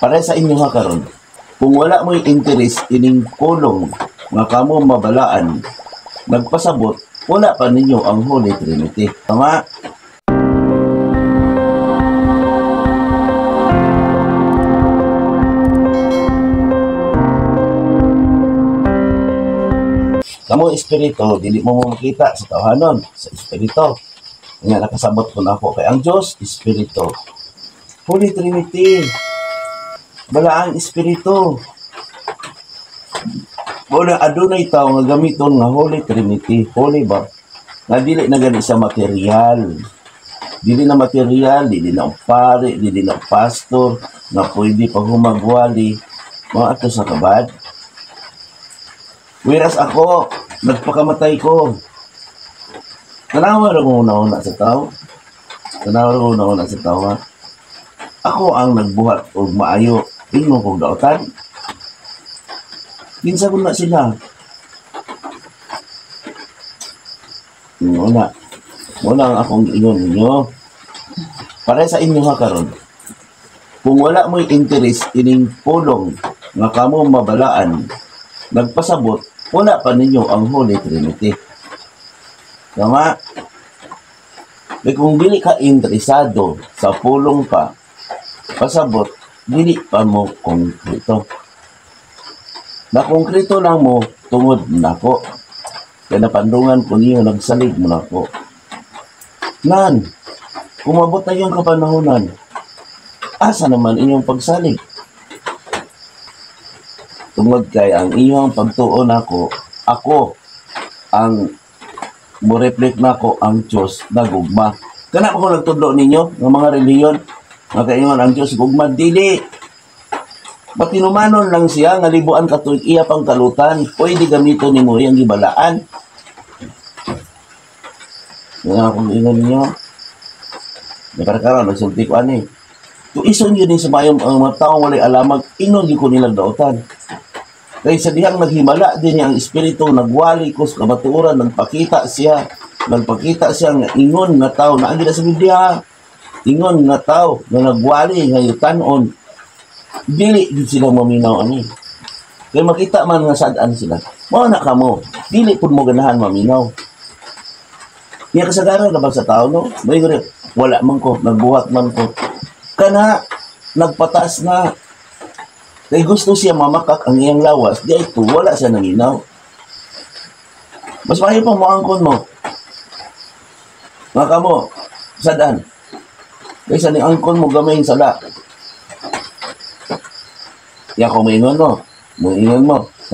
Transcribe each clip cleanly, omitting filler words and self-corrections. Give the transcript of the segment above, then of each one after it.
Para sa inyo ha karon, kung wala mo'y interes ining pulong nga kamo mabalaan, nagpasabot, wala pa ninyo ang Holy Trinity. Tama? Kamo espiritu, dili mo makita sa tawhanon, sa espiritu. Nga nakasabot ko na ako kay ang Diyos, espiritu. Holy Trinity, balaang espiritu. Muna adunay tao nga gamiton nga Holy Trinity, holy ba? Nga dili na gani sa material. Dili na material, dili na pare, dili na pastor, nga pwede pa humagwali, mga ato sa kabad. Whereas ako, nagpakamatay ko. Tanawa rin una-una sa tao. Tanawa rin una-una sa tao, ha? Ako ang nagbuhat o maayo. Tingnan kong daotan. Kinsa ko na sila. Muna ang akong ingon ninyo. Para sa inyo ha karon. Kung wala mo'y interes ining pulong nga kamo mabalaan, nagpasabot, wala pa ninyo ang Holy Trinity. Tama? Kung dili ka interesado sa pulong pa, pasabot, dili pa mo konkreto. Na konkreto lang mo, tungod na ko. Kaya napandungan ko niyo, nagsalig mo na ko. Nan, kumabot na yung kapanahonan. Asa naman inyong pagsalig? Tungod kay ang inyong pagtuon ako ang mo-reflect na ko ang Diyos na gugma. Kana ko nagtudlo ninyo ng mga reliyon, nga kaingon ang Diyos gugma, dili. Patinumanon lang siya, nga libuan katuig iya pang kalutan, pwede gamito ni mo yung gibalaan. Nga kung ingon ninyo, nakarakaroon, nagsulti ko ani. Tuison yun din sa mayong mga taong walay alamag, ingon yun ko nilang daotan. Kaya sa dihang naghimala din ang espiritu, nagwali ko sa kabaturan, nagpakita siya nga ingon nga tao, naagi na sa Biblia, ingon nga tao, na nagwali, nga yutanon, dili din sila maminaw ani. Kaya makita man nga sadaan sila, mga na ka mo, dili po mo ganahan maminaw. Kaya kasagaran na ba sa tao, no? May gano'n, wala man ko, nagbuhat man ko. Kana, nagpataas na. Kaya gusto siya mamakak ang iyang lawas, di ito, wala siya naminaw. Mas mayo pa mo angkon mo. Nga ka mo, sadaan. Kaysa ni angkon mo gamayin sala. Yan kung maingon mo,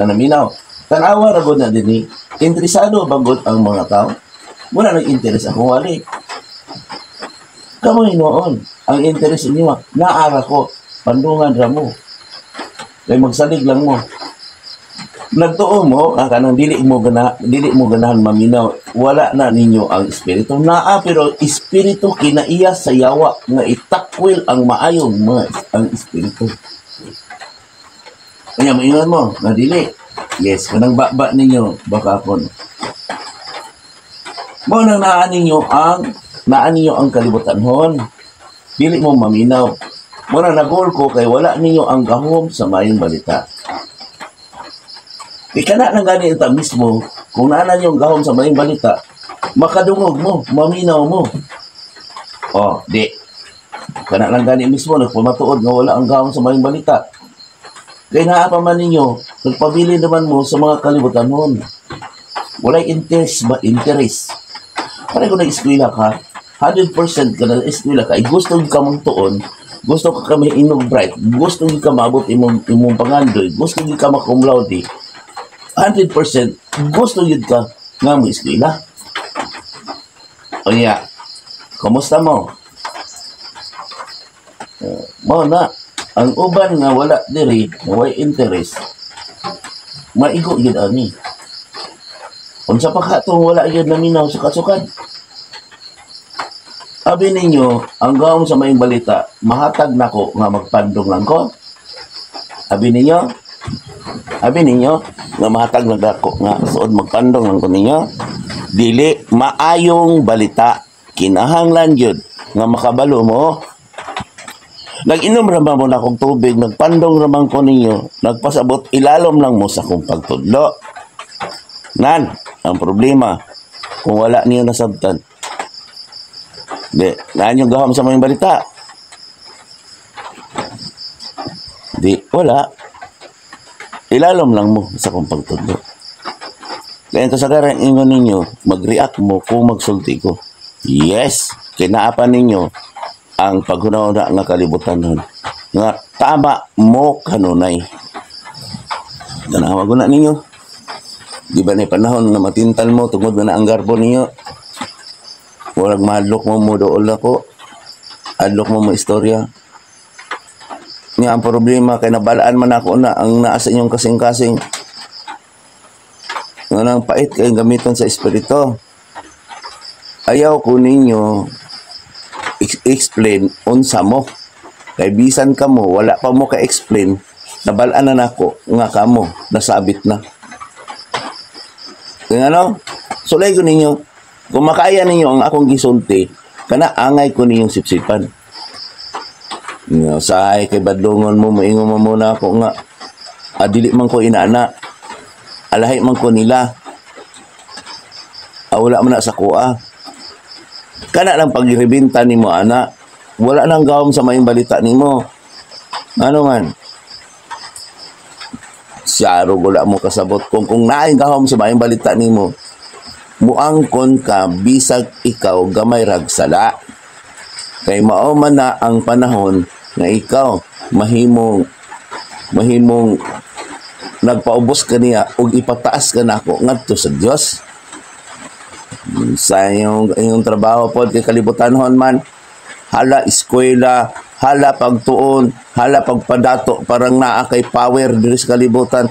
na naminaw. Tanawa ragod na din interesado bagot ang mga tao. Wala nag-interest akong wali. Kamoy noon, ang interest niyo, naara ko, pandungan ra mo. Kaya magsalig lang mo. Nagtuo mo, kanang dili mo ganahan maminaw, wala na ninyo ang espiritu. Naa, pero espiritu kinaiya sa yawa, nga itakwil ang maayong ang espiritu. Kaya maingon mo, na dili. Yes, kanang baba ninyo, baka ako. Mo nang naan ninyo ang kalibutanhon. Dili mo maminaw. Muna nagol ko kay wala ninyo ang gahom sa mayong balita. Ikana nang gani ita mismo, kung naanan yung gahom sa mayong balita, makadungog mo, maminaw mo. Di. Kana lang gani mismo, nagpamatuod nga wala ang gahom sa mayong balita. Kaya naa pa man ninyo, nagpabili naman mo sa mga kalibutanhon. Walay interest. Para kung nag-eskwela ka, 100% ka na-eskwela ka, gusto ka mong tuon, gusto ka kami inog bright, gusto ka maabot imong pangandoy, gusto ka makumlaude, 100% gusto yun ka nga mo eskwela. O niya, kumusta mo? Mo na, ang uban nga wala diri, way interest, maigo yun ani. Kung sa pakatong wala yun naminaw sa kasukan. Abi ninyo, ang gawang sa mayong balita, mahatag na ko nga magpandong lang ko. Abi ninyo, nga mahatag na ko nga suod magpandong lang ko ninyo. Dili, maayong balita, kinahanglan yun, nga makabalo mo. Nag-inom naman mo na akong tubig, nagpandong naman ko ninyo, nagpasabot, ilalom lang mo sa kong pagtudlo. Nan, ang problema, kung wala niyo nasabtan. Di, naan yung gahom sa mga balita? Di, wala. Ilalom lang mo sa kong pagtudlo. Kaya kasagaran ingon ninyo, mag-react mo kung magsulti ko. Yes, kinaapan ninyo ang paghunaw-una nga kalibutan nun. Nga tama mo kanunay. Tanawag na ninyo. Di ba na panahon na matintal mo, tungod na ang garbo ninyo. Walang mahadlok mo mo doon ako. Adlok mo mo istorya. Nga ang problema, kay nabalaan man ako na ang naasa inyong kasing-kasing. Nga nang pait kayong gamiton sa espiritu. Ayaw ko ninyo explain unsa mo. Kay bisan ka mo, wala pa mo ka-explain, nabalaan na nako nga kamo, nasabit na. Kaya ano? Sulay ko ninyo, kung makaya ninyo ang akong gisulti, kana angay ko ninyong sipsipan. Saay kay badlongon mo, maingon mo muna ako nga, dili man ko inaana, alahi man ko nila, wala man na sa kuha. Kana lang pagribinta ni mo, ana, wala nang gawom sa maing balita ni mo. Ano man? Siyaro, wala mo kasabot. Kung naing gawom sa maing balita ni mo, muangkon ka, bisag ikaw, gamay ragsala. Kay mao man na ang panahon na ikaw, mahimong nagpaubos ka niya o ipataas ka na ako ngadto sa Diyos. Sa iyong trabaho po kay kalibutanhon man, hala eskwela, hala pagtuon, hala pagpadato, parang naa kay power diri sa kalibutan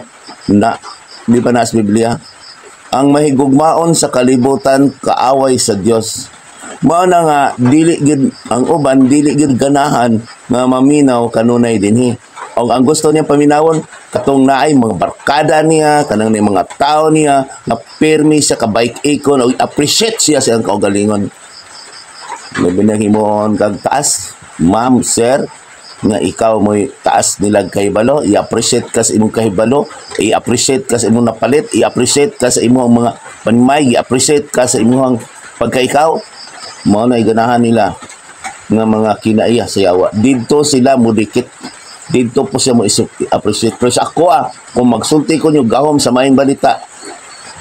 na di ba nas Biblia, ang mahigugmaon sa kalibutan kaaway sa Dios. Mao na nga dili gid ang uban, dili gid ganahan nga maminaw kanunay dinhi. Ang gusto niya paminawon katong naay mga barkada niya, kanang ni mga tao niya na permi siya ka-bike ikon o appreciate siya sa kaugalingon. Labi na himon kag taas, ma'am, sir, nga ikaw mo taas nilag kahibalo, i-appreciate ka sa imong kahibalo, i-appreciate ka sa imong napalit, i-appreciate ka sa imong mga panmay, i-appreciate ka sa imong pagkaikaw. Mao na iganahan nila nga mga kinaiya sa yawa. Dito sila mudikit. Dito po siya mo appreciate. Pero sa ako kung magsulti ko nyo gahom sa maing balita,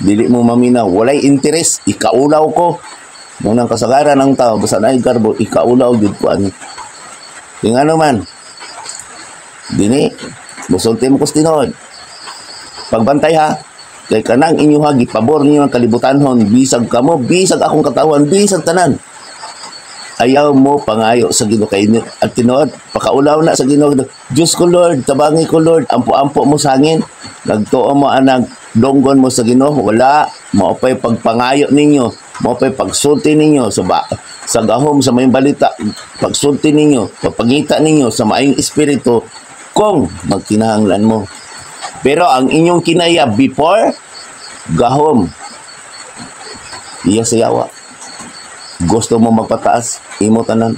dili mo maminaw, walay interest, ikaulaw ko. Munang kasagaran ng tao, basta na garbo, ikaulaw yun ko ani. Yung ano man, dini, musulti mo ko tinod. Pagbantay ha, kay kanang inyo ha, gipabor niyo ang kalibutanhon, bisag ka mo, bisag akong katawan, bisag tanan. Ayaw mo pangayo sa Ginoo kay at tinuod pakaulaw na sa Ginoo. Diyos ko Lord, tabangi ko Lord, ampo-ampo mo sa hangin. Nagtuo mo anang donggon mo sa Ginoo, wala maupay pagpangayo ninyo, maupay pagsulti ninyo sa gahom sa maayong balita, pagsulti ninyo, pagpangita ninyo sa maayong espiritu kung magkinahanglan mo. Pero ang inyong kinaya before gahom iya sa yawa. Gusto mo magpataas, imo tanan.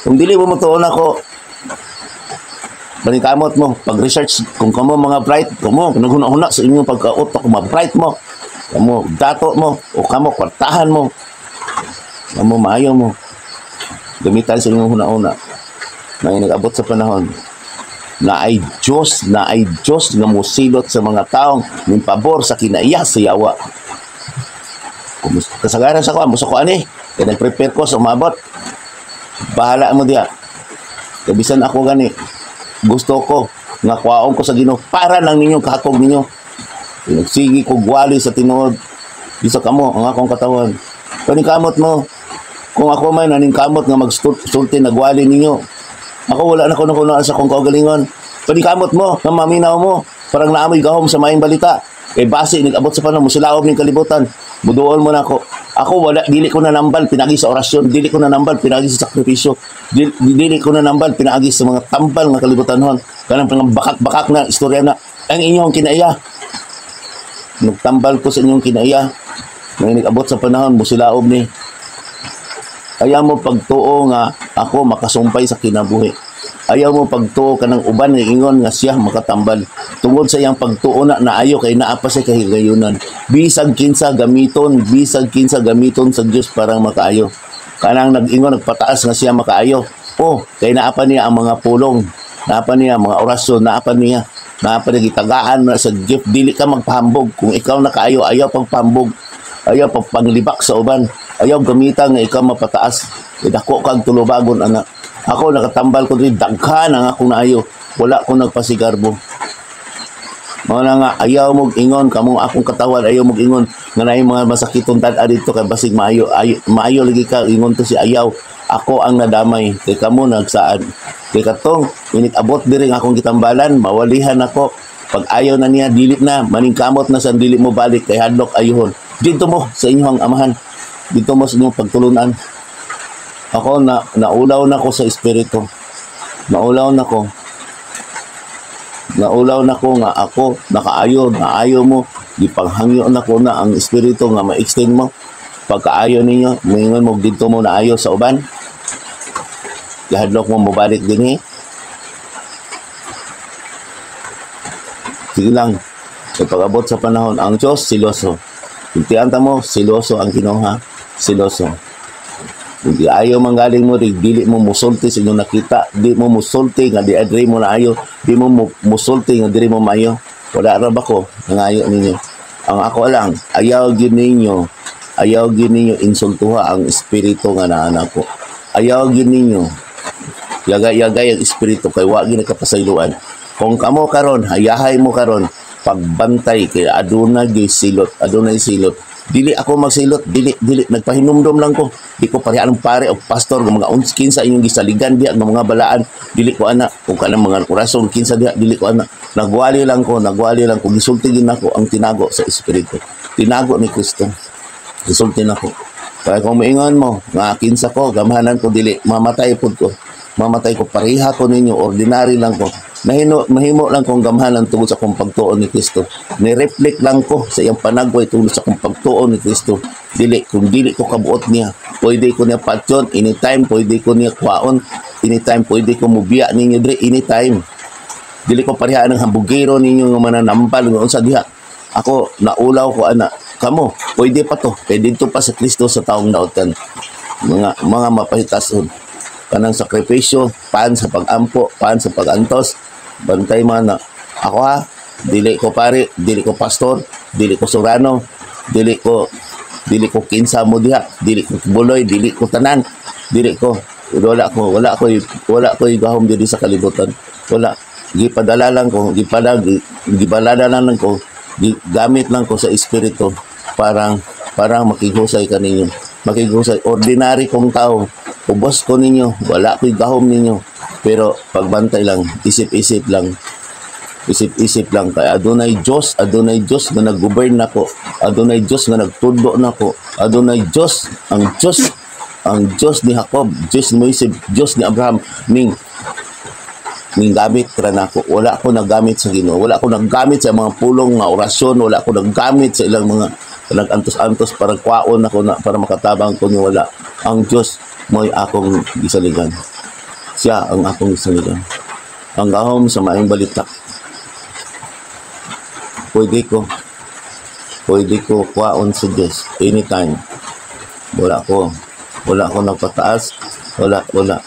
Kung dili mo mutuon ako, banikamot mo, pag-research, kung kamo mga bright, kamo, naghuna-huna sa inyong pagka-utok, ma-bright mo, kamo, dato mo, o kamo, kwartahan mo, kamo, maayo mo, gamitan sa inyong huna-huna, na nag-abot sa panahon, na ay Diyos nga musilot sa mga taong ng pabor sa kinaiya sa yawa. Kasagaran sa kuan, musa ko ani, kaya nag-prepare ko sa umabot. Bahala mo diya. Kabisan ako gani. Gusto ko nga kuwaon ko sa Ginoo para lang ninyo kahakog ninyo. Nagsigi ko gwali sa tinuod. Bisa kamo ang akong katawan. Panikamot mo. Kung ako may naningkamot nga magsulti na gwali ninyo. Ako wala na kuno sa akong kaugalingon. Panikamot mo, nga maminaw mo. Parang naamoy gahom sa maayong balita. Kay base nag-abot sa panahon, musilaob ning kalibutan. Muduol mo na ako. Ako wala, dili ko na nambal pinagi sa orasyon, dili ko na nambal pinagi sa sakripisyo, dili ko na nambal pinagi sa mga tambal nga kalibutanhon. Kanang mga bakak-bakak na istorya na ang inyong kinaiya. Nagtambal ko sa inyong kinaiya. Nang nag-abot sa panahon, musilaob ni. Kaya mo pagtuo nga ako makasumpay sa kinabuhi. Ayaw mo pagtuo ka ng uban nga ingon nga siya makatambal. Tungod sa iyang pagtuo na naayo kay naa pa siya kahigayunan. Bisag kinsa gamiton sa Dios para makaayo. Kanang nag-ingon nagpataas nga siya makaayo. Oh, kay naa pa niya ang mga pulong, naa pa niya ang mga orasyon, naa pa niya gitagaan na sa gift. Dili ka magpahambog. Kung ikaw nakaayo, ayaw pagpahambog. Ayaw pagpanglibak sa uban. Ayaw gamitan nga ikaw mapataas. Idako kag tulubagon anak. Ako nakatambal ko din daghan ang akong naayo. Wala ko nagpasigarbo. Mao na nga ayaw mong ingon kamong akong katawan, ayaw mong ingon nga naay mga masakitong tad dito kay basig maayo lagi ka ingon to si ayaw. Ako ang nadamay kay kamo nagsaan. Kay katong init abot diri nga akong gitambalan, mawalihan ako. Pag ayaw na niya dilit na, maningkamot na sa dili mo balik kay hadlok ayuhon. Dito mo sa inyong amahan. Dito mo sa inyong pagtulunan. Ako naulaw na ko sa espiritu. Naulaw na ko nga ako naayo mo gipanghangyo na ko na ang espiritu nga ma-extend mo pagkaayo ninyo moingon mo dito mo naayo sa uban gihadlok mo mobalik dinhi. Sige lang pag-abot sa panahon ang Diyos siloso. Intianta mo siloso ang Ginoo, siloso. Hindi ayaw manggaling mo, dili mo musulti sa inyong nakita, di mo musulti nga di adri mo na ayo, di mo musulti nga diri mo maayo. Wala ra ba ko nangayo ninyo? Ang ako lang, ayaw gyud ninyo insultuha ang espiritu nga naa ko. Ayaw gyud ninyo yagay ang espiritu kay wa gyud nakapasayloan. Kung kamo karon, hayahay mo karon pagbantay kay adunay silot. Dili ako magsilot, dili nagpahinumdom lang ko. Di ko pareha ng pare o pastor ng mga unskin sa inyong gisaligan diha ng mga balaan. Dili ko ana kung kanang mga orason kinsa diha dili ko ana. Nagwali lang ko gisulti din ako ang tinago sa espiritu. Tinago ni Kristo. Gisulti nako. Kaya kung maingon mo nga kinsa ko gamahanan ko dili mamatay pud ko. Mamatay ko pareha ko ninyo ordinary lang ko. Mahimo lang kong gamhanan tungod sa kong pagtuon ni Kristo. Ni-reflect lang ko sa iyang panagway tungod sa kong pagtuon ni Kristo. Kung dili ko kabuot niya, pwede ko niya patyon, anytime, pwede ko niya kwaon, anytime, pwede ko mubiya ninyo dre, anytime. Dili ko parehaan ng hambugero ninyo nga mananampal, nga unsa diha. Ako, naulaw ko, ana, kamo, pwede pa to, pwede to pa sa Kristo sa taong naotan. Mga mapahitason. Kanang sakripisyo, paan sa pagampo, paan sa pagantos, bantay man na. Ako dili ko pare, dili ko pastor, dili ko surano, dili ko kinsa mo diha, dili ko buloy, dili ko tanan, wala ko gahom diri sa kalibutan. Wala, gipadala lang ko, gibalada lang ko, gamit lang ko sa espiritu parang makihusay kaninyo. Makihusay ordinary kong tao. Ubos ko ninyo, wala ko'y gahom ninyo. Pero pagbantay lang, isip-isip lang. Kay adunay Diyos nga nag-govern nako. Adunay Diyos nga nagtudlo nako. Adunay Diyos, ang Diyos ni Jacob, Diyos ni Moises, Diyos ni Abraham, ning gamit ra nako. Wala ko naggamit sa Ginoo. Wala ko naggamit sa mga pulong nga orasyon, wala ko naggamit sa ilang mga nag-antos-antos para kwaon ako na para makatabang ko niyo. Wala. Ang Diyos mo'y akong gisaligan. Siya ang akong gisaligan. Ang gahom sa maayong balita. Pwede ko kwaon sa Diyos anytime. Wala ko nagpataas. Wala.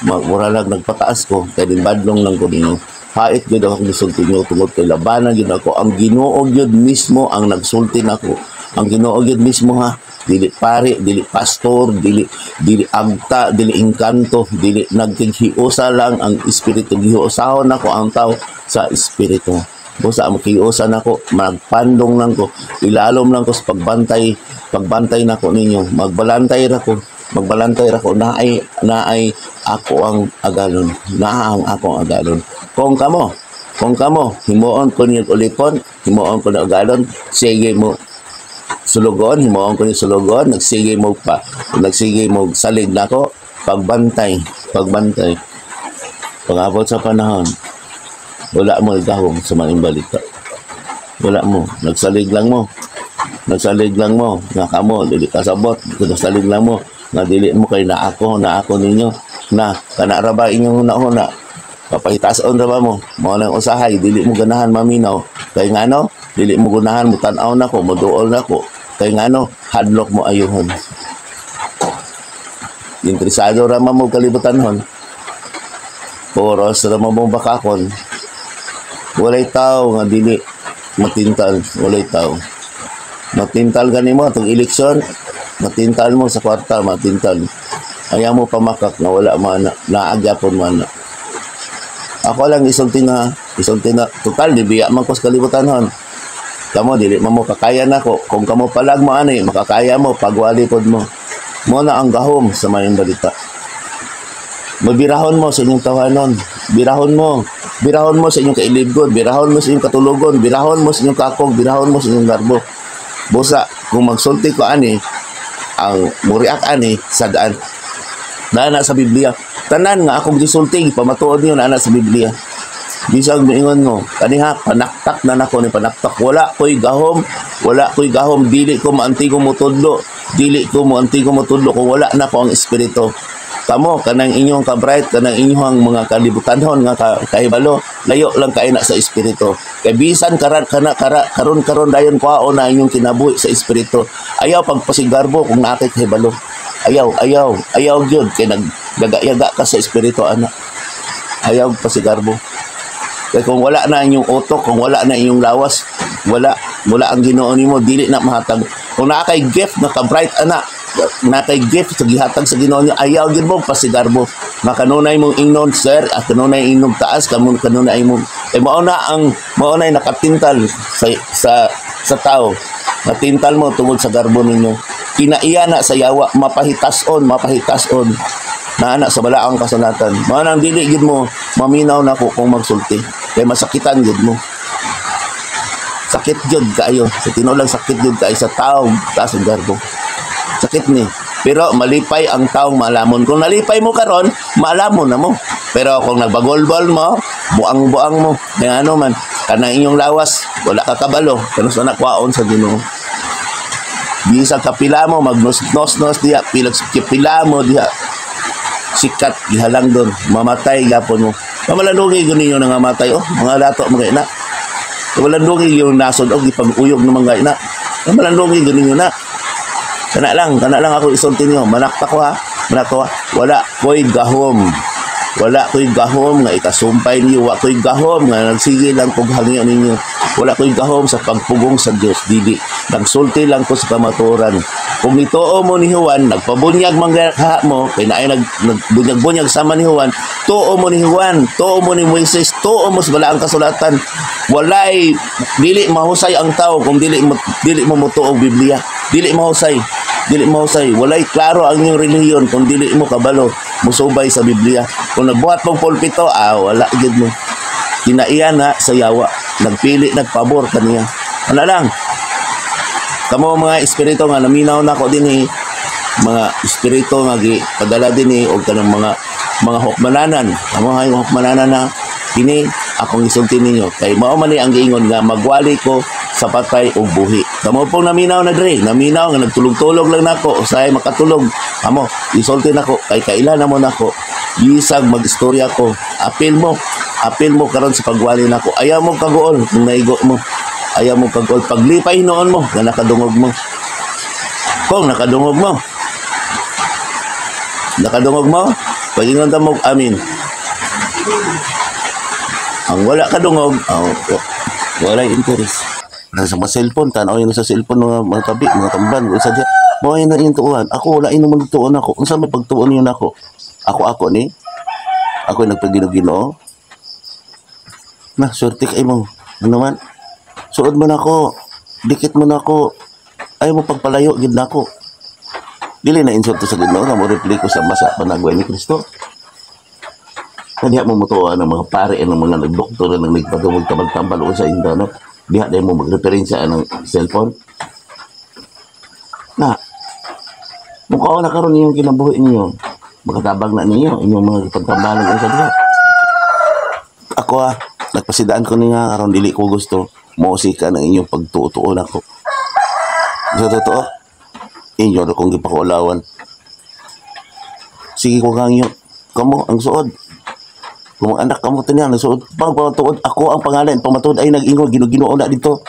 Mura lang nagpataas ko. Kaya din badlong lang ko ninyo. Hait yun ako gisulti nyo tungod kay labanan yun ako. Ang Ginoo yun mismo ang nagsulti nako. Ang Ginoo yun mismo dili pare, dili pastor, dili agta, dili engkanto, dili naghiusa lang ang espiritu. Giusahon nako ang tao sa espiritu. Busa makiusa nako, magpandong lang ko, ilalom lang ko sa pagbantay nako ninyo. Magbalantay ra ko naay ako ang agalon. Kung kamo himuon ko niya ulipon, himuon ko na agalon, sige mo sulugon, himuon ko ni sulugon, nagsige mo salig nako, pagbantay. Pag-abot sa panahon, wala mo igahom sa mga balita. Wala mo, nagsalig lang mo, nga kamo, dili kasabot, nagsalig lang mo, nga dili mo kay na ako ninyo, na kanara ba inyong una papahitason ra ba mo mao nang usahay dili mo ganahan maminaw kay ngano dili mo ganahan mo tan-aw nako mo duol nako kay ngano hadlok mo ayuhon interesado ra mo kalibutanhon oras ra mo bakakon walay tao nga dili matintal walay tao matintal ganimo atong eleksyon matintal mo sa kwarta matintal ayaw mo pamakak na wala man naagyapon man ako lang isulti na total di biya man ko sa kalibutanhon kamo dili mo kakaya nako kung kamo palag mo ani makakaya mo pagwali pod mo na ang gahom sa mayong balita mabirahon mo sa inyong tawanon birahon mo sa inyong kailibgod birahon mo sa inyong katulugon birahon mo sa inyong kakog birahon mo sa inyong garbo busa kung magsulti ko ani ang muriak ani sa daan na sa Biblia tanan nga akong gisulti pamatuod niyo na sa Biblia bisag moingon mo kaniha panaktak na nako ni panaktak wala koy gahom dili ko maantigo mo tudlo kung wala na ko ang espiritu kamo kanang inyong ka-bright kanang inyong mga kalibutanhon nga kahibalo layo lang kay na sa espiritu kay bisan karon dayon kuhaon na inyong kinabuhi sa espiritu ayaw pagpasigarbo kung naakay kahibalo ayaw gyud kay nagdagayaga ka sa espiritu ana ayaw pasigarbo kay kung wala na inyong utok kung wala na inyong lawas wala ang Ginoo nimo dili na mahatag kung nakay gift na ka-bright ana nakay gift sa gihatag sa Ginoo niyo ayaw gyud mo pasigarbo makanunay mong ingnon sir at kanunay ingnon taas kanunay mong mao na nakatintal sa tao natintal mo tungod sa garbo ninyo kinaiya na sa yawa mapahitason na sa balaang kasanatan mao nang dili gid mo maminaw nako kung magsulti kay masakitan gid mo sakit jud kaayo sa tinulang sakit jud kaayo sa tao taas ang garbo sakit ni pero malipay ang taong maalamon kung nalipay mo karon maalamon na mo pero kung nagbagolbol mo buang mo kaya ano man kanang inyong lawas wala ka kabalo kanus na nakwaon sa Ginoo bisa kapila mo magnos diha pila mo diha sikat gihalang doon mamatay gapon mo pamalandungi ninyo nga matay mga lato mga ina pamalandungi yung nasod gipag-uyog ng mga ina pamalandungi ninyo na kana lang ako isulti niyo manakta ko ha wala koy gahom nga ikasumpay niyo wa koy gahom nga nagsige lang kog hangyo ninyo wala koy gahom sa pagpugong sa Dios dili nagsulti lang ko sa kamaturan kung ituo mo ni Juan nagpabunyag mangha mo kay naay nagbunyag sama ni Juan tuo mo ni Juan tuo mo ni Moises tuo mo sa balaang kasulatan walay dili mahusay ang tao kung dili mo motuo og Biblia dili mahusay walay klaro ang inyong relihiyon kung dili mo kabalo musubay sa Biblia kung nagbuhat mong pulpito wala gid mo kinaiya na sa yawa nagpili nagpabor kaniya ano lang kamo mga espiritu nga naminaw na ko dinhi mga espiritu nga gipadala dinhi og kanang mga hukmananan kamo nga hukmananan na kini akong isulti ninyo kay mao man ang giingon nga magwali ko sa patay ug buhi kamo pong naminaw na dre naminaw nga nagtulog-tulog lang nako usahay makatulog kamo isulti nako kay kaila na mo nako bisag magistorya ko apil mo karon sa pagwali nako ayaw mo kagool kung naigo mo ayaw mo kagool paglipay noon mo nga nakadungog mo kung nakadungog mo pagingon ta mo amin ang wala kadungog wala interest nasa mga cellphone tanaw yun sa cellphone mga tabi mga tamban sa diya mo yun na yung tuuan ako wala yun magtuon ako unsa may pagtuon yun ako ni ako nagpagino-Ginoo na swerte kay mo ano man suod mo na ako dikit mo na ako ay mo pagpalayo gid nako dili na insulto sa Ginoo nga mo repliko sa masa panagway ni Kristo kaniya mo mutuan ng mga pare ng mga nagdoktor nang nagpadumog tambal-tambal o sa internet diha day mo magreferensya ng cellphone na mukha na karon yung kinabuhi niyo makatabang na niyo inyong mga pagtambalan sa diha ako nagpasidaan ko niya karon dili ko gusto musika ng inyong pagtutuon ako sa totoo inyo na kong gipakulawan sige ko kang kamo ang suod Kung mga anak ka mo tanyang, nasuod, pagpatuod, ako ang pangalan, pamatuod ay nag-ingon, ginoo na dito.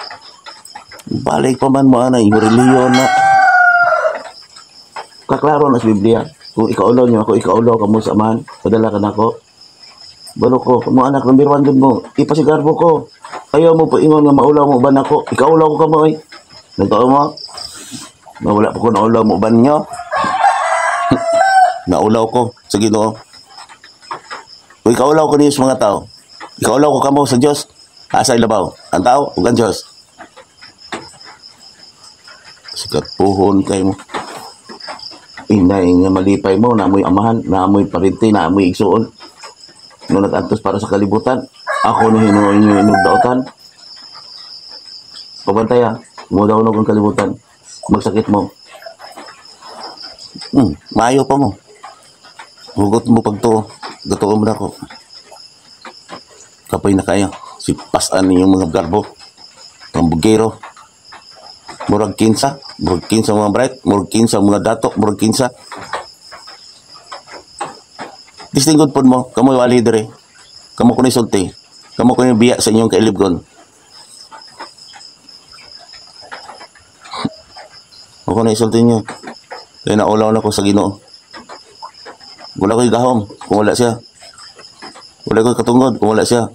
Balik pa man mo, yung reliyon na. Kaklaro na sa Biblia. Kung ikaulaw niyo ako, ikaulaw ka mo sa man, padala ka na ako. Balo ko, kung mga anak, number 1 din mo, ipasigarbo ko. Ayaw mo pa ingon nga maulaw mo ban ako, ikaulaw ko ka mo ay. Nagtao mo? Nawala po ko naulaw mo ban nyo? Naulaw ko sa Ginoo. Kung ikaulaw ko niyo sa mga tao, ikaulaw ko kamo sa Diyos, asa ilabaw, ang tao, ug ang Diyos. Sikat puhon kay mo. Inay nga malipay mo, naamoy amahan, naamoy parinti, naamoy igsuon. Nung nag-antos para sa kalibutan, ako na hinuon nyo inugdaotan. Pabantaya, mudaw-unog ang kalibutan. Magsakit mo. Maayo pa mo. Hugot mo pagtuo. Gatuo mo na ako. Kapoy na kayo. Sipasan ninyong mga garbo. Ang bugero. Murag kinsa. Murag kinsa mga bright. Murag kinsa mga dato. Murag kinsa. Distinggod po mo. Kamu wali dire. Kamu ko ni sulti. Kamu ko ni biya sa inyong kailibgon. Ako na isulti nyo. Kaya naulaw na ko sa Ginoo. Wala ko'y gahom kung wala siya. Wala ko'y katungod kung wala siya.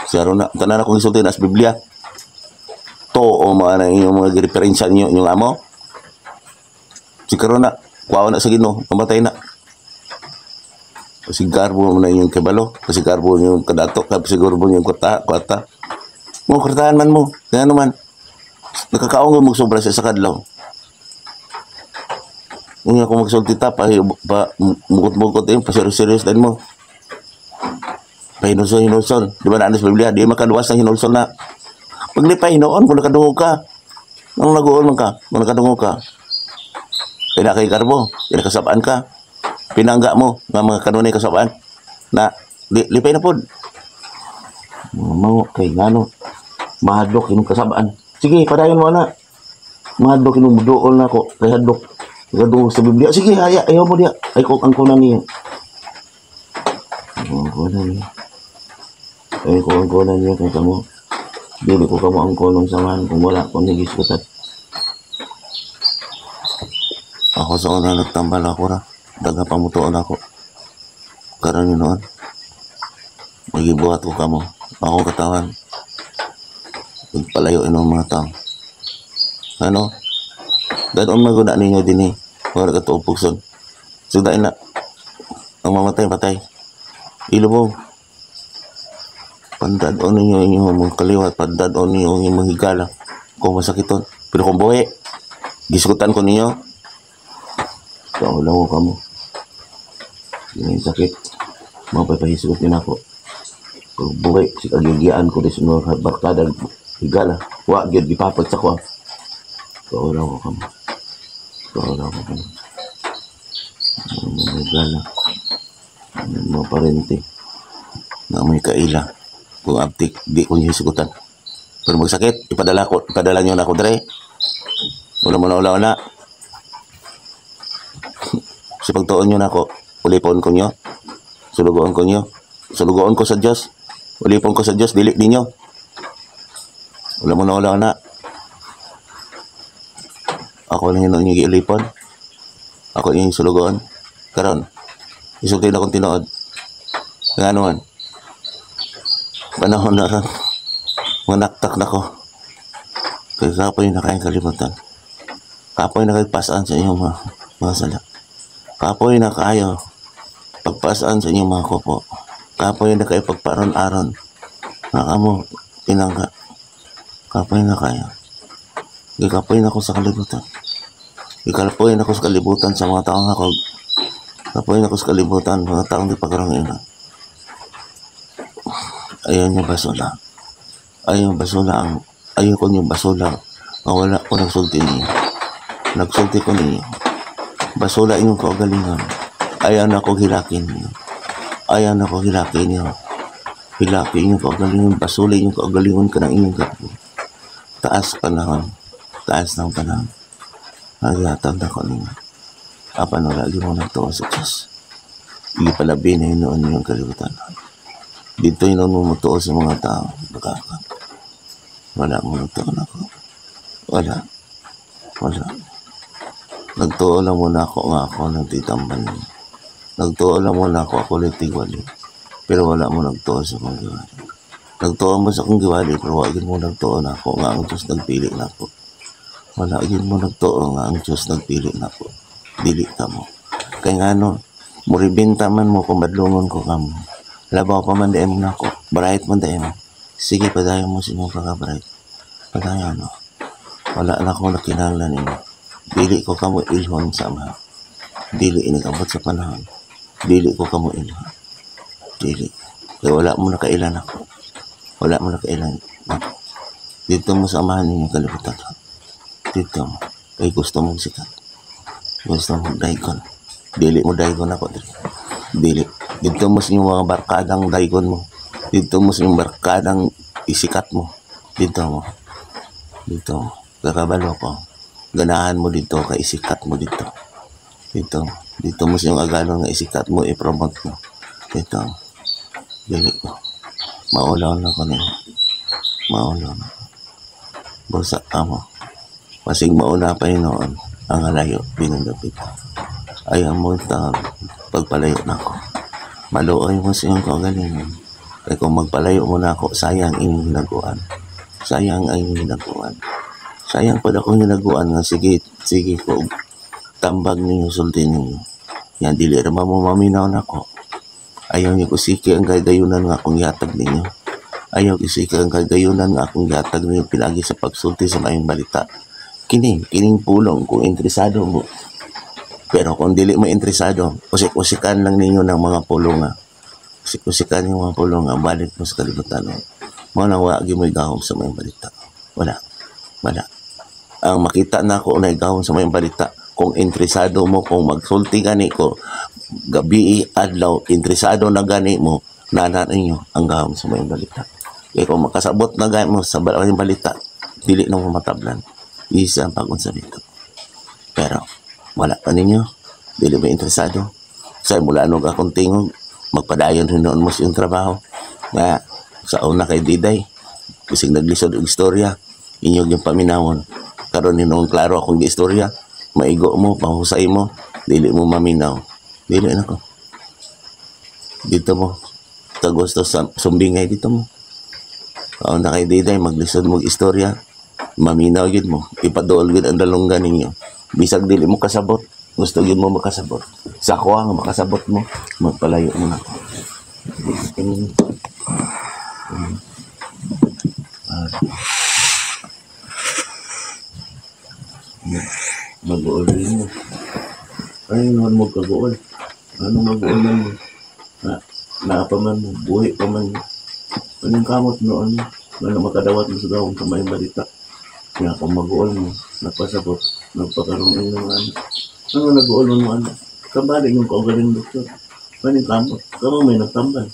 Siya ron na. Tanan akong isulti na sa Biblia. To o mga inyong mga referensya ninyo inyong amo. Si karon na. Kuwaw na sa Ginoo. Mamatay na. Pasigarbo mo na inyong kabalo. Pasigarbo mo yung kadato. Pasigarbo mo yung kwata. Mo, kwartahan man mo. Kaya naman. Nakakaong mo magsobra siya sa kadlaw. Kung ako magsulti ta, mukot-mukot din, paserius-serius din mo. Pahinulsol. Di ba naanas Biblia? Di makaluwas ng hinulsol na. Pag di pahinoon, kung nakadungog ka, nang naguol man ka, kung nakadungog ka, kaya kay karbo, kaya kasabaan ka, pinangga mo, nga mga kanunay kasabaan, na, lipay na po. Mga kay gano, mahadlok yung kasabaan. Sige, padayon mo na. Mahadlok yung mudool na ako, kay hadlok. Gadung sa Biblia. Sige, ayaw mo dia. Ay, kung ang kunan niya. Ang kunan niya. Ay, kung ang kunan niya, kung kamo. Dili ko kamo ang kunan sa man. Kung wala, kung nagiskutan. Ako sa una, nagtambal ako ra. Daga pamutuon ako. Karan yun noon. Magibuhat ko kamo. Ako katawan. Pagpalayo ng mga tao. Ano? Ganoon maguna ninyo din eh. Wala ka ito upukson. Sudain na. Ang mamatay, patay. Ilubog. Pandadon ninyo inyong kaliwat. Pandadon ninyo inyong mga higala. Kung masakiton. Pero kung buhay, giskutan ko ninyo. Kaulang ko kamo. Yan yung sakit. Mapapahisgot din ako. Kung buhay, si kagigiaan ko rin sa mga barkada. Higala. Wag yun, gipapat sa kwa. Kaulang ko kamo. Kaulang ko kamo. Mga gala. Mga parente. Na may kaila. Kung abtik, di ko niya hisugutan. Pero magsakit, ipadala nyo na ako dre. Wala mo na. Sa pagtuon nyo na ako, ulipon ko nyo. Sulugoon ko nyo. Sulugoon ko sa Diyos. Ulipon ko sa Diyos, dili ninyo. Wala mo na. Ako lang yung ilipon. Ako yung sulugoon. Karon, isulti na kong tinood. Nga naman. Panahon na ron. Manaktak na ko. Kaya kapoy na kayang kalimutan. Kapoy na kayo pasaan sa inyong mga sala. Kapoy na kayo pagpasaan sa inyong mga kupo. Kapoy na kayo pagparon-aron. Nakamo, pinangga. Kapoy na kayo. Ikapoy na ko sa kalibutan. Ikalapoy na ko sa kalibutan sa mga taong ako. Kapoy na ko sa kalibutan, mga taong di pagkaranginan. Ayaw niya basula. Ayaw ko niyo basula. Wala ko nagsulti niyo. Nagsulti ko niyo. Basula inyong kaugalingan. Ayaw na ko hilakin niyo. Ayaw na ko hilakin niyo. Hilakin inyong kaugalingan. Basula inyong kaugalingan ka ng inyong gapo. Taas panahon. Taas ng panahon. Nagyatag na ko ninyo. Apa na lagi mo nagtuwa sa Diyos. Ipalabi na noon yung kalibutan. Dito yung namumutuo sa mga tao. Baka wala mo nagtuon ako. Wala. Nagtuo lang muna ako nga ako ng titamban niya. Nagtuo lang muna ako litigwali. Pero wala mo nagtuo sa kong giwali. Nagtuo mo sa kong giwali, pero wala mo nagtuo na ako nga ang Diyos nagpili na ako. Wala mo nagtuo nga ang Diyos nagpili na ako. Dili ka mo. Kaya nga no, muribinta man mo kung badlungon ko ka mo. Labaw pa man daim na ako. Bright man daim. Sige, padayon mo sinyong pagka-bright. Padayon no. Wala na akong nakinahanglan ninyo. Dili ko kamo ilhon sa ama. Dili inigabot sa panahon. Dili ko kamo ilhon. Dili. Kaya wala mo nakailan ako. Wala mo nakailan ako. Dito mo sa amahan ninyo kalibutan. Dito mo. Kaya gusto mong sikat. Gusto mong daikon. Dili mo daikon ako. Dili. Dito mo sa inyong mga barkadang daikon mo. Dito mo sa inyong barkadang isikat mo. Dito mo. Kakabalo ko. Ganahan mo dito, kaisikat mo dito. Dito mo sa inyong agalon nga isikat mo, i-promote mo. Dito. Dili ko. Maulaw na ko niyo. Maulaw na ko. Busa ka mo. Masig mauna pa yun noon. Ang halayo, binundapit. Ayaw mo taon. Pagpalayo na ako. Maluoy mo sa inyong kagalingan. Kaya kung magpalayo mo na ako, sayang inyong hinaguan. Sayang ang hinaguan. Sayang pa akong hinaguan nga sige ko. Tambag ninyo, sulti ninyo. Yan, dili rama mo maminaw na ako. Ayaw niyo kusiki ang gagayunan nga akong yatag ninyo. Ayaw kusiki ang gagayunan nga akong yatag ninyo pinagi sa pagsulti sa mayong balita. Kining pulong kung interesado mo. Pero kung dili mo interesado, usik-usikan lang ninyo ng mga pulong nga. Usik-usikan yung mga pulong nga, balik mo sa kalibutan. Mga nang wagi mo igahom sa mayong balita. Wala. Ang makita na ako na igahom sa mayong balita, kung interesado mo, kung magsulti gani ko, gabi, adlaw, interesado na gani mo, nana ninyo ang gahom sa mayong balita. Kaya kung makasabot na gani mo sa mayong balita, dili na mo matablan. Isa ang pag-unsa dito. Pero, wala pa ninyo. Dili ba interesado? Sa mula nung akong tingog, magpadayon rin noon mo sa iyong trabaho. Nga, sa una kay Diday, bisig naglisod og istorya, inyong yung paminawon. Karon noong klaro akong istorya, maigo mo, pahusay mo, dili mo maminaw. Dili na ko. Dito mo. Kagusto sa sumbingay dito mo. Kauna kay Diday, maglisod mo istorya, maminaw gid mo, ipaduol gid ang dalunggan ninyo. Bisag dili mo kasabot, gusto gid mo makasabot. Sa ako nga makasabot mo, magpalayo mo na. Mag-uol rin mo. Ay, naman mo kag-uol. Ano mag-uol man mo? Naapaman mo, buhay pa man mo. Anong kamot noon? Ano makadawat mo sa gawang kamay balita? Kaya kung mag-uol mo, nagpasabot, nagpakaroon ng mga anak. Ano nag-uol mo anak? Kambali yung kaugaling doktor. Paning kamot? Kamo may nagtambal.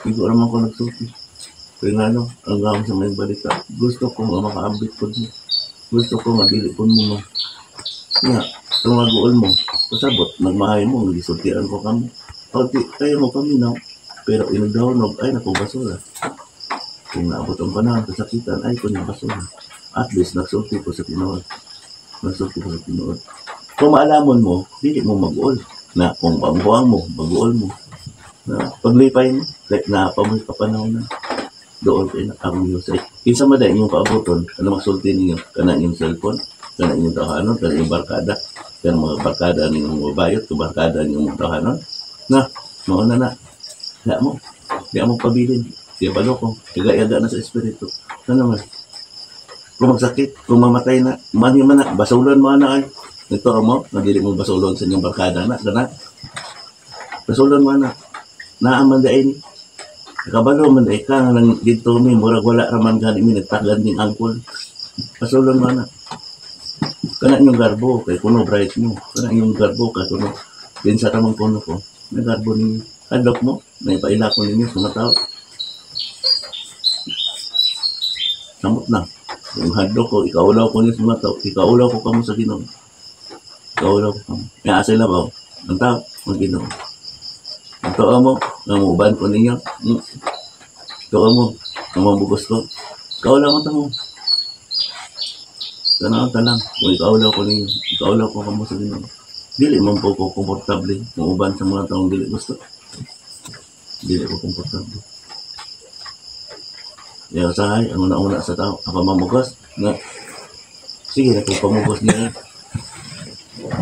Hindi ko naman ko nagsuti. Kaya nga no, ang gawang sa may balita. Gusto ko makaambit po mo. Gusto ko madili po mo. Nga, kung mag-uol mo, pasabot, nagmahay mo, nagsultian ko kamo. Pagti, tayo mo kami na, pero inagdahonog, ay naku basura. Kung naabot ang panahon, kasakitan, ay kung basura. At least, nagsulti ko sa Pinood. Kung maalamon mo, hindi mo mag-uol. Na kung pambuang mo, mag-uol mo. Na paglipay mo, like naapamoy ka panahon na. Doon kayo nakakong nyo sa kinsa maday inyong paaboton, ano magsulti ninyo, kana inyong cellphone, kana inyong tahanon, kana inyong barkada, kana mga barkada ninyong mabayot, barkada ninyong tahanon. Na, mauna na. Di mo pabilin. Di ba ko? Tiga-yaga na sa espiritu. Ano naman? Kung magsakit, kung mamatay na, mani man na, basulan mo na ay. Ito mo, nagili mo basulan sa inyong barkada na, gana. Basulan mo na. Naaman dahin. Kabalo man dahin ka, nga lang dito mi, murag wala raman gani mi, nagtagan din angkol. Basulan mo na. Kana inyong garbo, kay kuno bright mo. Kana inyong garbo, kay kuno. Din sa tamang kuno ko, may garbo ninyo. Hadlok mo, may paila ko ninyo, sumataw. Samot na. Yung hadlok ko, ikaulaw ko ninyo, sumataw. Ikaulaw ko kamo sa Ginoo. Ikaulaw ko kamo. Kaya asay na ba? Ang tao, ang Ginoo. Ang Tuwa mo, namuban ko ninyo. Tuwa mo, namabugos ko. Kaula mo tamo. Tanang tanang, kung ikaula ko ninyo, ikaula ko kamo sa Ginoo. Dili man po ko komportable, mamuban sa mga taong dili gusto. Dili ko komportable. Kaya sahay, ang una-una sa tao, ako mamugos, na, sige na kung pamugos niya.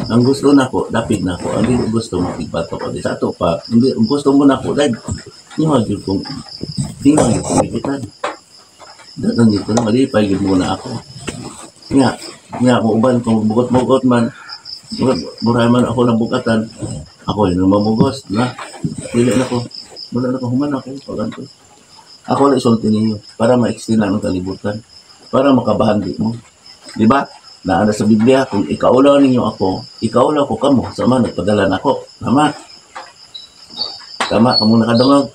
Ang gusto na ko, dapit na ko. Ang hindi gusto mo, ipato ko. Di sa ato pa, hindi, ang gusto mo na ko, dahil, hingagil kong, hingagil kong ikitan. Datan dito na, malipay, muna ako. Nga, kung uban, kung bugot-bugot man, buray man ako ng bukatan, ako yun, mamugos, na, pili na ko, wala na ko, human ako, pagantos. Ako na isulti ninyo, para ma-extend lang ang kalibutan, para makabahan di mo. Di ba? Naana sa Biblia, kung ikaulaw ninyo ako, ikaulaw ko kamo, sama, nagpadala na ako. Tama. Tama, kamo nakadungag.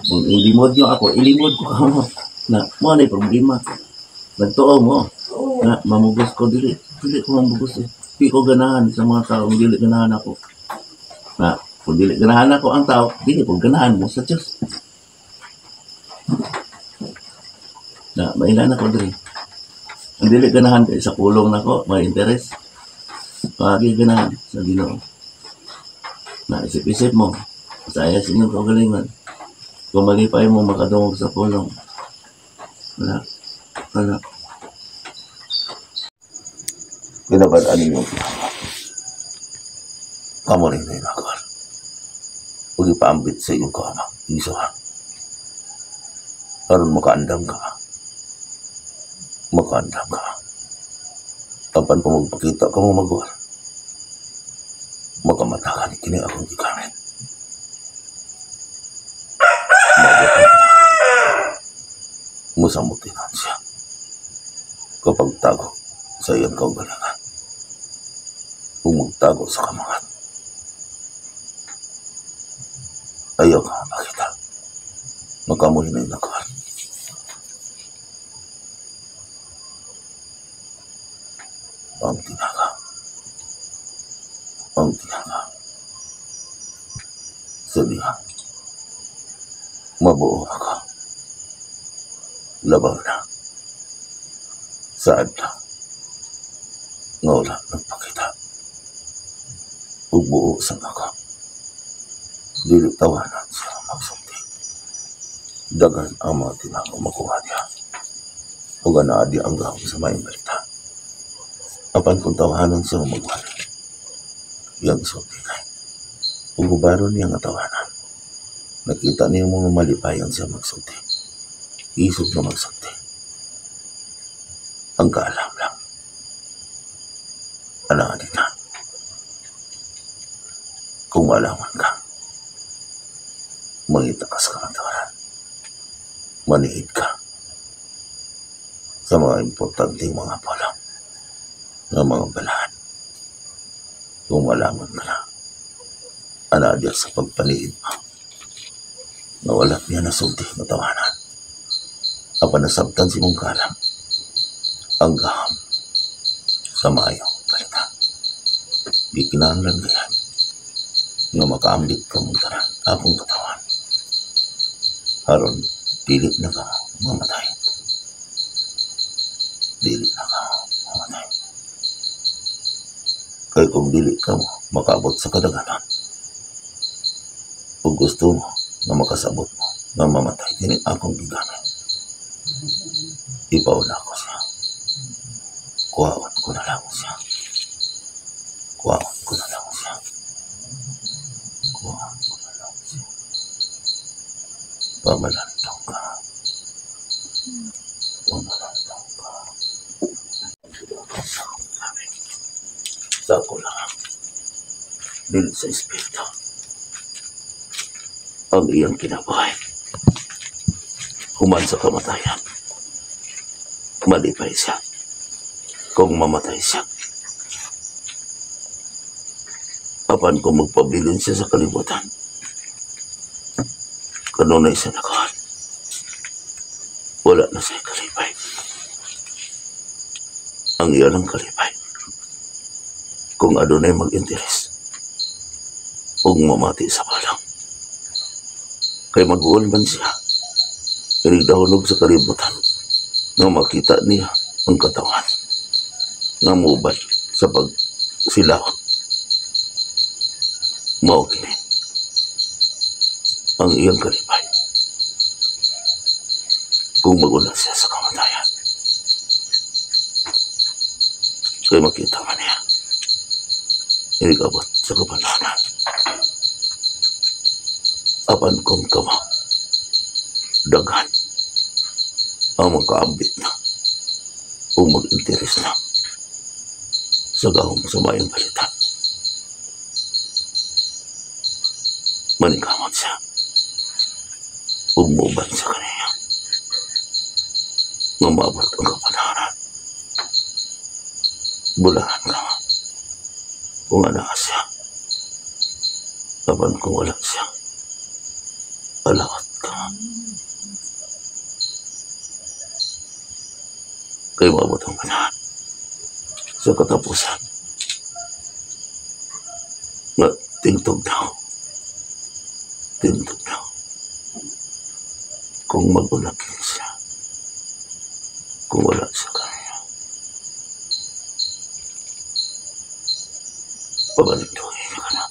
Kung ilimod nyo ako, ilimod ko kamo. Na, mo na yung problema. Nagtuo mo. Na, mamugos ko, dili ko mamugos eh. Di ko ganahan sa mga tao, dili ganahan ako. Na, kung dili ganahan ako ang tao, dili ko ganahan mo sa Diyos. Na, mailan ako dili. Ang dili ganahan kayo sa kulong na ko, may interes. Pagi ganahan sa Ginoo. Na, isip-isip mo, saya sa inyong kagalingan. Kung malipay mo makadungog sa kulong, wala. Pinabadaan ninyo. Kamu rin na inakal. Huwag ipaambit sa iyong kama. Iso ha. Karoon makaandam ka. Makaandam ka. Kapan ko magpakita ka mo magwal. Makamatakan kini akong gigamit. Magpakita. Musamutinan siya. Kapag tago sa iyan kaugalingan. Kung magtago sa kamangat. Ayaw ka makita. Makamuhin na yung nakal. Ang tinaga. Salihan. Mabuo ako. Labaw na. Saan lang. Ngawala nagpakita. Ugbuo sa ako. Dili tawanan siya magsunti. Dagan ang mga tinang makuha niya. O ganaadi ang gawin sa may balita. Apan kung tawanan siya magwala. Yang sunti kay. Ugubaro niya nga tawanan. Nakita niya mga malipayan siya magsunti. Isog na magsunti. Ang kaalam lang. Alangan din na. Kung malaman ka, mangitakas ka ng tawanan. Manihid ka sa mga importanteng mga pala ng mga balahan. Kung malaman ka na, anadya sa pagpanihid mo, nawalat niya na sulti na tawanan. Apa nasabtan si mong kalam, ang gaham sa mayong balita. Di kinahanglan gayan nga makaambit ka mong tanan akong katawan. Haron, pilit na ka mamatay. Dili na ka mamatay. Kaya kung dili ka mo makabot sa kadaganan, kung gusto mo na makasabot mo na mamatay, din akong gigamit. Ipauna ko siya. Kuhaon ko na lang siya. Kuhaon ko na lang siya. Kuhaon ko na lang siya. Pamalantong ka. Pamalantong ka. Sako lang. Dili sa espiritu. Ang iyang kinabuhay. Human sa kamatayan. Malipay siya. Kung mamatay siya. Apan kung magpabilin siya sa kalibutan. Kanunay siya nakahan. Wala na siya kalipay. Ang iyan ang kalipay. Kung adunay mag-interes. Kung mamati sa balang. Kay mag-uol man siya. Pinigdahulog sa kalibutan na makita niya ang katawan na mubad sa pagsilaw. Mao kini ang iyang kalipay kung magula siya sa kamatayan. Kaya makita man niya inigabot sa kapananan. Apan kong kama dagan ang magkaambit na o mag-interes na sa gahong sa mayang balitan. Manikamot siya umuban sa kaniya mamabot ang kapanaran. Bulahan ka nga kung ana siya. Apan kung wala siya, alawat ka nga. Kaya maabot ang panahan sa katapusan na tingtog na kung mag-ulakin siya, kung wala siya kanya. Pabalinduhin ka na,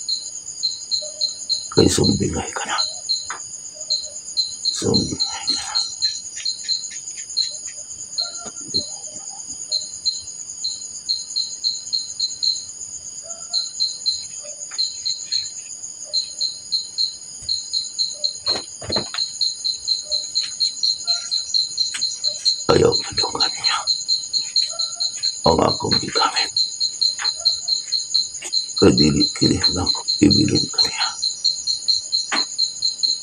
kay sumbingay ka na, sumbingay ka na. Ayaw padungan niya ang akong gigamit. Kaya dili kini lang ko ibilin ka niya.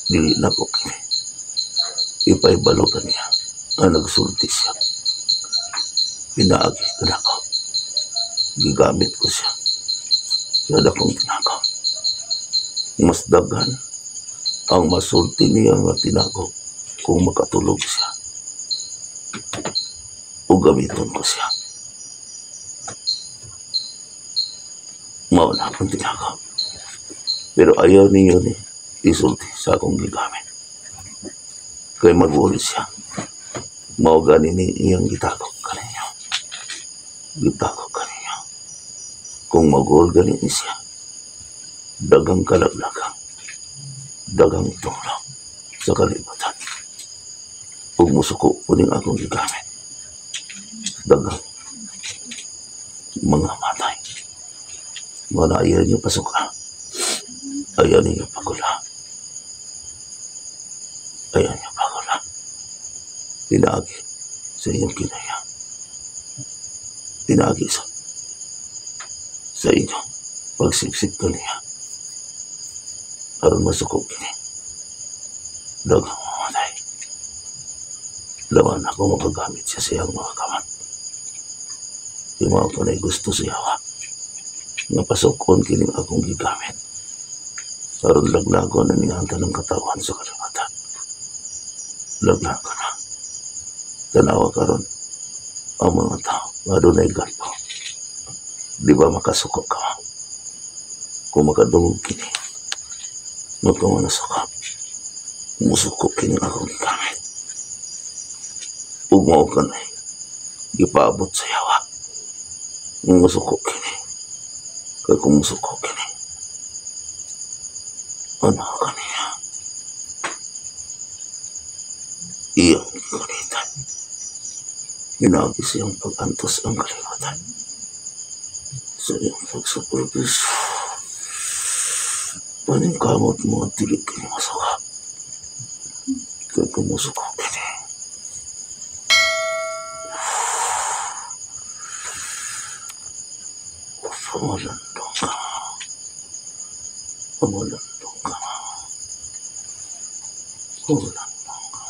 Dili na ko kini ipaibalo ka niya ang nagsulti siya. Pinaagi ka na ko. Gigamit ko siya sa dakong tinagaw. Mas dagan ang masulti niya nga tinagaw kung makatulog siya. O gamiton ko siya. Mauna akong tinagaw. Pero ayaw ninyo ni isulti sa akong gigamit. Kaya mag-uli siya. Maugani ni iyang gitagok ka ninyo. Gitagok ka ninyo. Kung mag-uli ganin siya, dagang kalaglagang, dagang tulong sa kalibutan. Huwag musuko po din akong gigamit. Dagang mga matay. Mga ayaw niyo pasuka. Ayaw niyo pagula. Ayaw niyo pagula. Pinagi sa inyong kinaya. Pinagi sa inyong pagsiksik ko niya. Aron masukog kini. Dagang mga matay. Laman ako magagamit siya siyang mga kamat. Yung mga kanay gusto siya wa. Napasokon kining akong gigamit. Aron laglago na niyanta ng katawan sa kalimatan. Laglago na. Tanawa karon ang mga tao nga dunay galpo. Di ba makasuko ka? Kung makadungog kini, magkamanasuka. Musuko kining akong gigamit. Ug mao kanay gipaabot sa yawa. Musuko kini. Kaya kung musuko kini, ano kaniya? Iyang kalitan. Hinagi siyang pag-antos ang kalimatan. Sa iyang pagsapurpis, paning kamot mo at tilig kini masuka. Kaya kung musuko kini, pamalandong ka. Pamalandong ka. Pamalandong ka.